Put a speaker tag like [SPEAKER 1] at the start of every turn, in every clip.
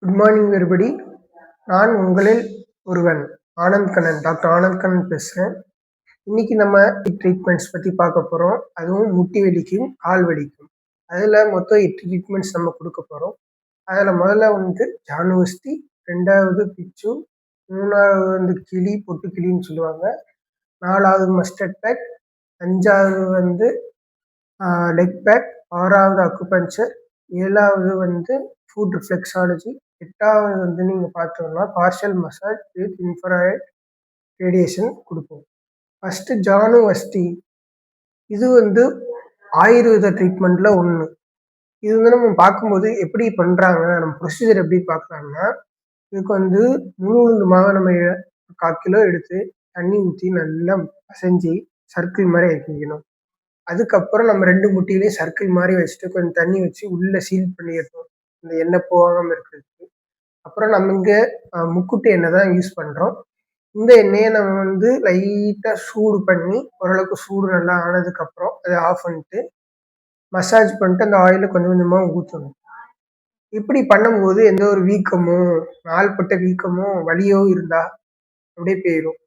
[SPEAKER 1] Good morning everybody. நான் உங்களில் ஒருவன் டாக்டர் ஆனந்த் கண்ணன் பேசுகிறேன். இன்னைக்கு நம்ம ட்ரீட்மெண்ட்ஸ் பற்றி பார்க்க போகிறோம். அதுவும் முட்டி வலிக்கும் கால் வலிக்கும். அதில் மொத்தம் 8 ட்ரீட்மெண்ட்ஸ் நம்ம கொடுக்க போகிறோம். அதில் முதல்ல ஜானுவஸ்தி, 2வது பிச்சு, 3வது கிளி பொட்டு கிளின்னு சொல்லுவாங்க, 4வது மஸ்டர்ட் பேக், 5வது லெக் பேக், 6வது அக்குபஞ்சர், 7வது ஃபுட் ரிஃப்ளெக்ஸாலஜி, 8வது நீங்கள் பார்த்தோம்னா partial massage with infrared radiation கொடுப்போம். ஃபஸ்ட்டு ஜானுவஸ்தி, இது ஆயுர்வேத ட்ரீட்மெண்ட்டில் ஒன்று. இது நம்ம பார்க்கும்போது எப்படி பண்ணுறாங்க, நம்ம ப்ரொசீஜர் எப்படி பார்க்கலாம்னா, இதுக்கு முழு உளுந்துமாக நம்ம 1/4 கிலோ எடுத்து தண்ணி ஊற்றி நல்லா பசைஞ்சு சர்க்கிள் மாதிரி ஆக்கிக்கணும். அதுக்கப்புறம் நம்ம 2 முட்டியிலையும் சர்க்கிள் மாதிரி வச்சுட்டு கொஞ்சம் தண்ணி வச்சு உள்ளே சீல் பண்ணிடணும், இந்த எண்ணெய் போகாமல் இருக்கிறதுக்கு. அப்புறம் நம்ம இங்கே முக்குட்டு எண்ணெய் தான் யூஸ் பண்ணுறோம். இந்த எண்ணெயை நம்ம லைட்டாக சூடு பண்ணி, ஓரளவுக்கு சூடு நல்லா ஆனதுக்கப்புறம் அதை ஆஃப் பண்ணிட்டு மசாஜ் பண்ணிட்டு அந்த ஆயிலை கொஞ்சம் கொஞ்சமாக ஊற்றணும். இப்படி பண்ணும்போது எந்த ஒரு வீக்கமோ, நாள்பட்ட வீக்கமோ வலியோ இருந்தால் அப்படியே போயிடும்.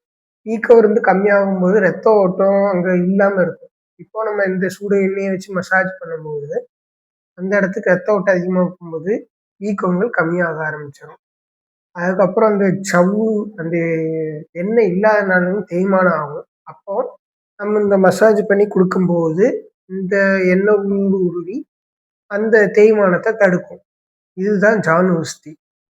[SPEAKER 1] வீக்கம் கம்மியாகும்போது ரத்த ஓட்டம் அங்கே இல்லாமல் இருக்கும். இப்போ நம்ம இந்த சூடு எண்ணெயை வச்சு மசாஜ் பண்ணும்போது அந்த இடத்துக்கு ரத்த ஓட்டம் அதிகமாக இருக்கும்போது வீக்கங்கள் கம்மியாக ஆரம்பிச்சிடும். அதுக்கப்புறம் அந்த சவ்வு, அந்த எண்ணெய் இல்லாதனாலும் தேய்மானம் ஆகும். அப்போ நம்ம இந்த மசாஜ் பண்ணி கொடுக்கும்போது இந்த எண்ணெய் உருவி அந்த தேய்மானத்தை தடுக்கும். இதுதான் ஜானுவஸ்தி.